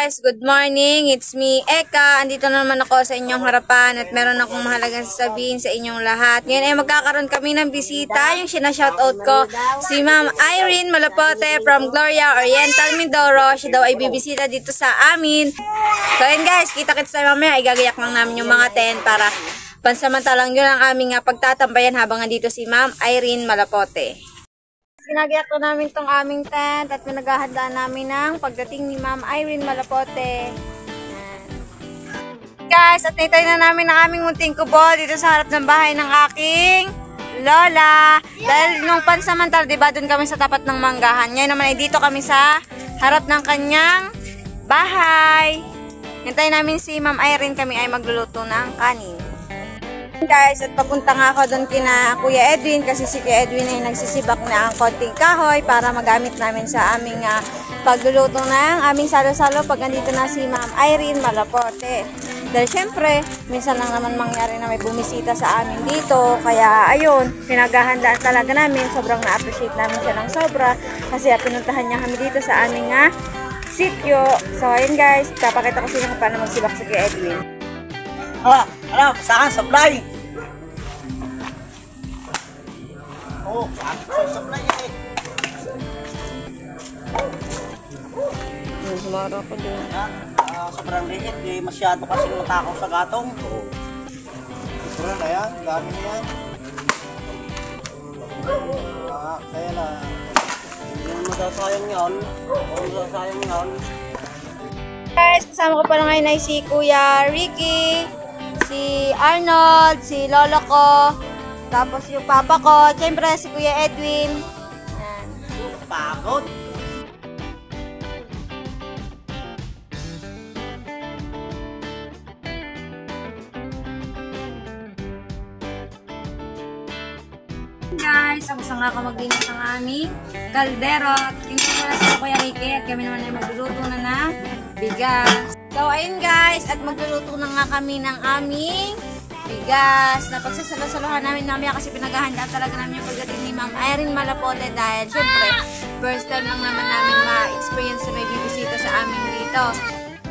guys, good morning. It's me, Eka. Andito na naman ako sa inyong harapan at meron akong mahalagang sasabihin sa inyong lahat. Ngayon ay magkakaroon kami ng bisita. Yung sinashoutout ko, si Ma'am Irene Malapote from Gloria Oriental, Mindoro. Siya daw ay bibisita dito sa amin. So yun guys, kita-kits na mamaya. Ay gagayak lang namin yung mga tent para pansamantalang yun ang aming pagtatambayan habang andito si Ma'am Irene Malapote. Ginagayak ko namin tong aming tent at pinaghahandaan namin ng pagdating ni Ma'am Irene Malapote. Yan. Guys, at naitay na namin ang aming munting kubo dito sa harap ng bahay ng aking lola. Dahil nung pansamantal, diba, dun kami sa tapat ng manggahan. Ngayon naman ay dito kami sa harap ng kanyang bahay. Hintayin namin si Ma'am Irene, kami ay magluluto ng kanin. Guys, at papunta nga ako doon kina Kuya Edwin kasi si Kuya Edwin ay nagsisibak na ang konting kahoy para magamit namin sa aming pagluluto ng aming salo-salo pag andito na si Ma'am Irene Malapote. Dahil syempre, minsan lang naman mangyari na may bumisita sa amin dito. Kaya ayun, pinaghahandaan talaga namin. Sobrang na-appreciate namin siya ng sobra kasi pinuntahan niya kami dito sa aming sityo. So ayun guys, papakita ko sa inyo kung paano magsibak si Kuya Edwin. Ano? Saan? Supply? Oo, saan supply eh. Sumara ko din. Yan, sobrang liit. Di masyado kasing matakaw sa gatong. Sobrang na yan, dami na yan. Kaya na, hindi naman masasayang yan. O masasayang yan. Guys, kasama ko pa ngayon ay si Kuya Ricky, si Arnold, si lolo ko, tapos yung papa ko, siyempre si Kuya Edwin. Yan. Pagod. Guys, tapos na nga ako maglinis ng aming kaldero. Tingnan ko na sa Kuya Ricky at kami naman ay magluluto na ng bigas. So, ayun guys, at magluluto na nga kami ng aming bigas na pagsasalo-saluhan namin mamaya kasi pinaghahandaan talaga namin yung pagdating ni Ma'am Irene Malapote dahil syempre, first time lang naman namin ma-experience na may bibisita sa amin dito.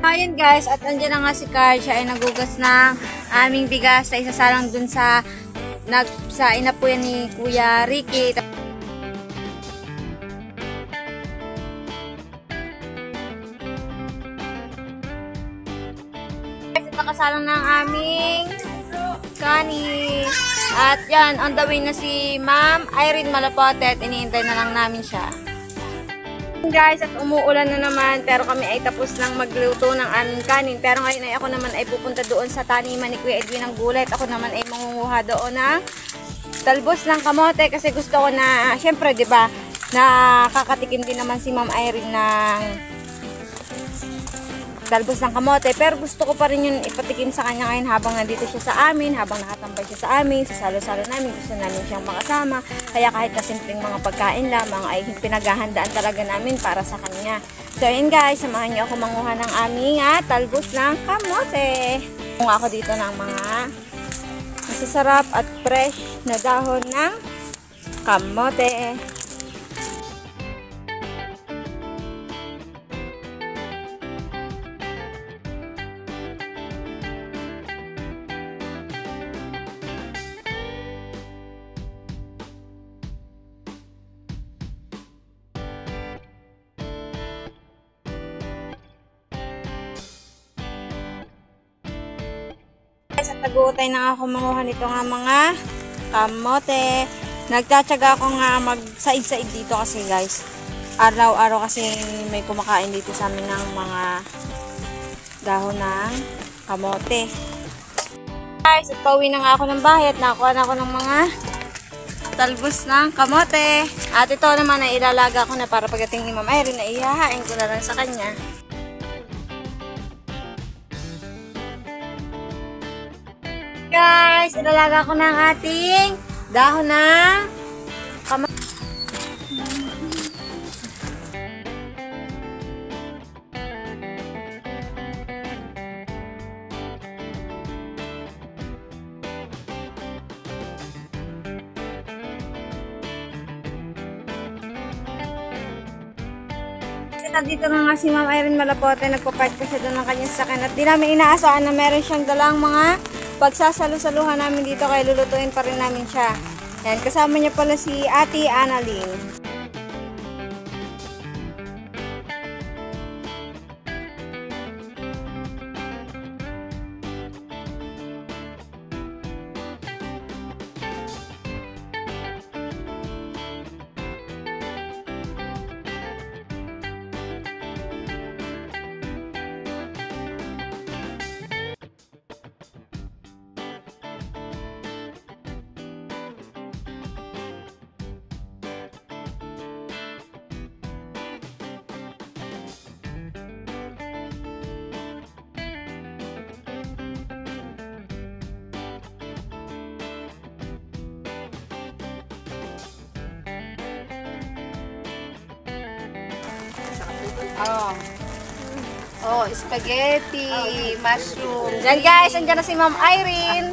Ayun guys, at andyan na nga si Carl, siya ay nagugas ng aming bigas na isasalang dun sa inapuyan ni Kuya Ricky. Nakasalang ng aming kanin. At yan, on the way na si Ma'am Irene Malapote at iniintay na lang namin siya. Guys, at umuulan na naman pero kami ay tapos lang magluto ng aming kanin. Pero ngayon ay ako naman ay pupunta doon sa taniman ni Kuya Edwin ng gulay. Ako naman ay mangunguha doon ng talbos ng kamote kasi gusto ko na, syempre, diba, nakakatikim din naman si Ma'am Irene ng talbos ng kamote, pero gusto ko pa rin yun ipatikim sa kanya ngayon habang nandito siya sa amin, habang nakatambay siya sa amin, sa salo-salo namin, gusto namin siyang makasama, kaya kahit na simpleng mga pagkain lamang ay pinaghahandaan talaga namin para sa kanya. So yun guys, samahan niyo ako manguha ng aming talbos ng kamote. Kung ako dito ng mga masasarap at fresh na dahon ng kamote. At nag-uutay na ako manguha nito nga mga kamote. Nagtatsaga ako nga mag-said-said dito kasi guys, araw-araw kasi may kumakain dito sa amin ng mga dahon ng kamote. Guys, at pauwi na nga ako ng bahay at nakuha na ako ng mga talbos ng kamote. At ito naman ay ilalaga ko na para pagdating ni Ma'am Irene na ihahain ko na lang sa kanya. Guys, ilalaga ko na ang ating dahon ng kamote. Dito na nga si Ma'am Irene Malapote, nagpa-park pa siya doon ng kanyang sasakyan at di namin inaasahan na meron siyang dalang mga pagsasalu-saluhan namin dito kaya lulutuin pa rin namin siya. Yan, kasama niya pala si Ate Annalyn. Oh, spaghetti, mushroom. Yan guys, andyan na si Ma'am Irene.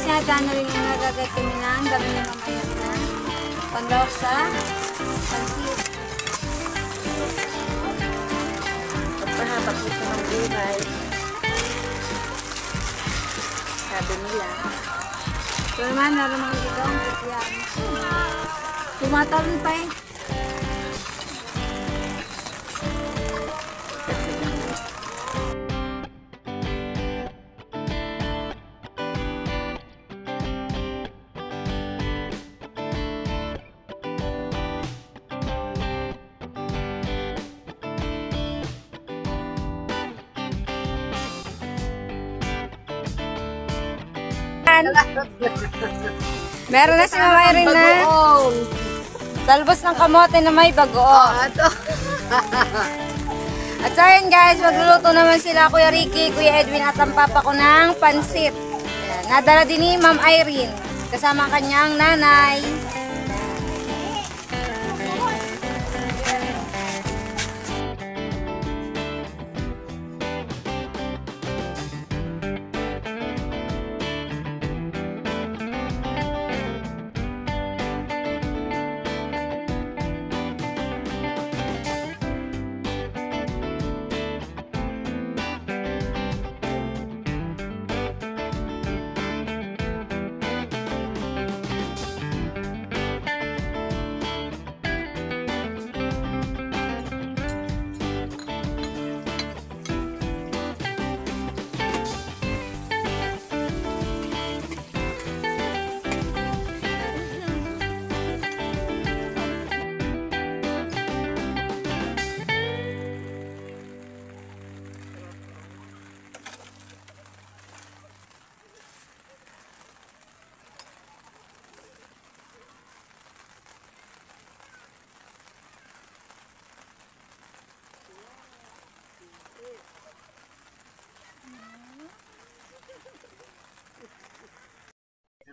sinadaan na rin yung nagagay kami ng dami ni Mama Irene na panlawak sa pansit. Pagpahapak dito ng buhay. Sabi nila. So naman, naroon mga dito ang kutyan. Tumatalon pa eh. Meron na si Mama Irene na talbos ng kamote na may bagoong. At so yun guys, magluluto naman sila Kuya Ricky, Kuya Edwin at ang papa ko ng pansit. Ayan, nadala din ni Ma'am Irene kasama kanyang nanay.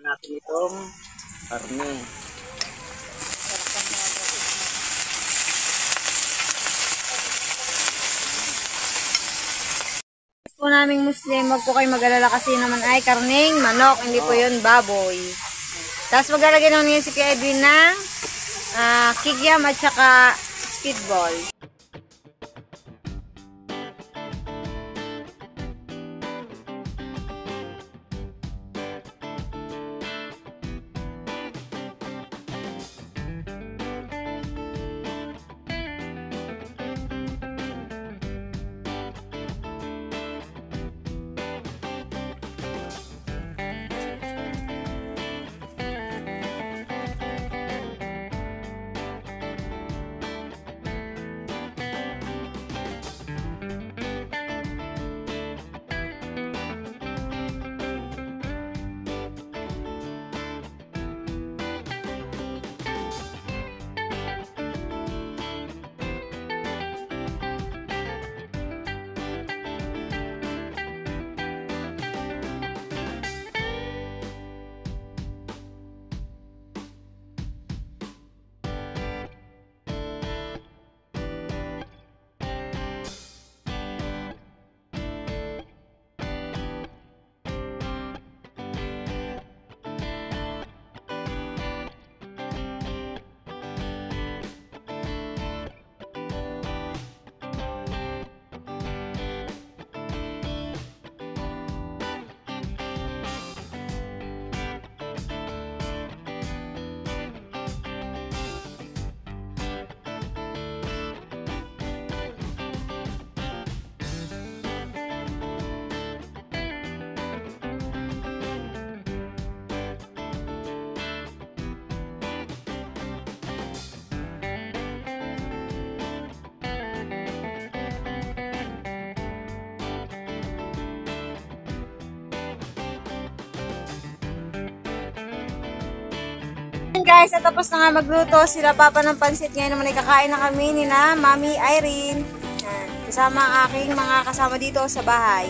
Natin itong karne. Po naming Muslim, wag po kayo mag-alala kasi naman ay karning manok, hindi po yun baboy. Tapos maglalagay naman ngayon si Kuya Edwin ng kikiam at saka speedball. Guys, at tapos na nga magluto sila papa ng pansit. Ngayon naman ay kakain na kami ni na Mami Irene. Kasama ang aking mga kasama dito sa bahay.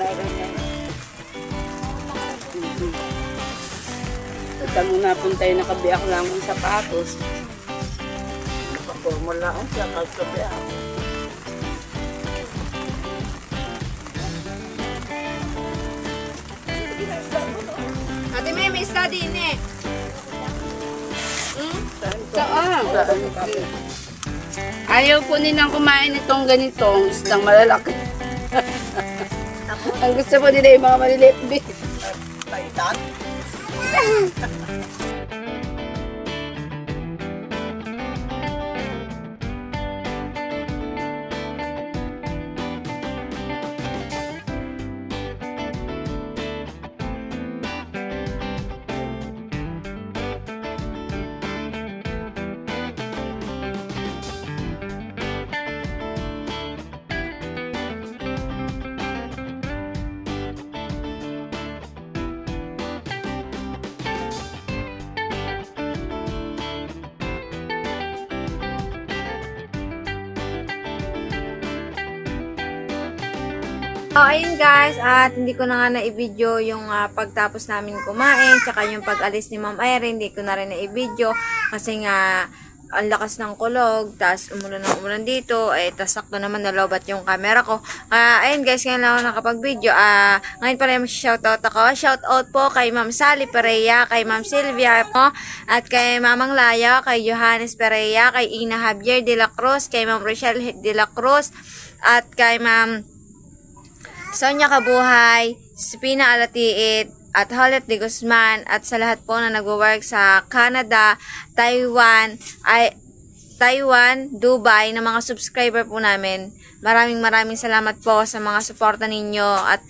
meron niya. Pagka mo napunta yung nakabiyak lang ng sapatos. Nakapormula ang siya kahit kape ako. Ate May, may isda din eh. Saan? Ayaw po nilang kumain itong ganitong isdang malalaki. Ang gusto po nila yung mga maliliit. Taitan. So, ayun guys, at hindi ko na nga na-i-video yung pagtapos namin kumain, tsaka yung pag-alis ni Ma'am Irene, hindi ko na rin na-i-video kasi nga ang lakas ng kulog, tas umulan dito, tas sakto naman nalobat yung camera ko. Ayun guys, ngayon lang ako nakapag-video. Ngayon pala yung shoutout ako. Shoutout po kay Ma'am Sally Pereira, kay Ma'am Sylvia po, at kay Mamang Laya, kay Johannes Pereira, kay Ina Javier de la Cruz, kay Ma'am Rochelle de la Cruz, at kay Ma'am Sonia Kabuhay, Spina Alatiit, at Holet de Guzman, at sa lahat po na nagwo-work sa Canada, Taiwan, Dubai, na mga subscriber po namin. Maraming salamat po sa mga suporta ninyo. At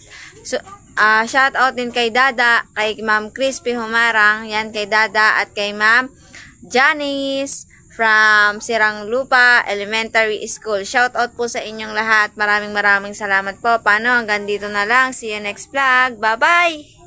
shout out din kay Dada, kay Ma'am Crispy Humarang, yan kay Dada, at kay Ma'am Janice from Sirang Lupa Elementary School. Shout out po sa inyong lahat. Maraming salamat po. Paano? Hanggang dito na lang. See you next vlog. Bye-bye!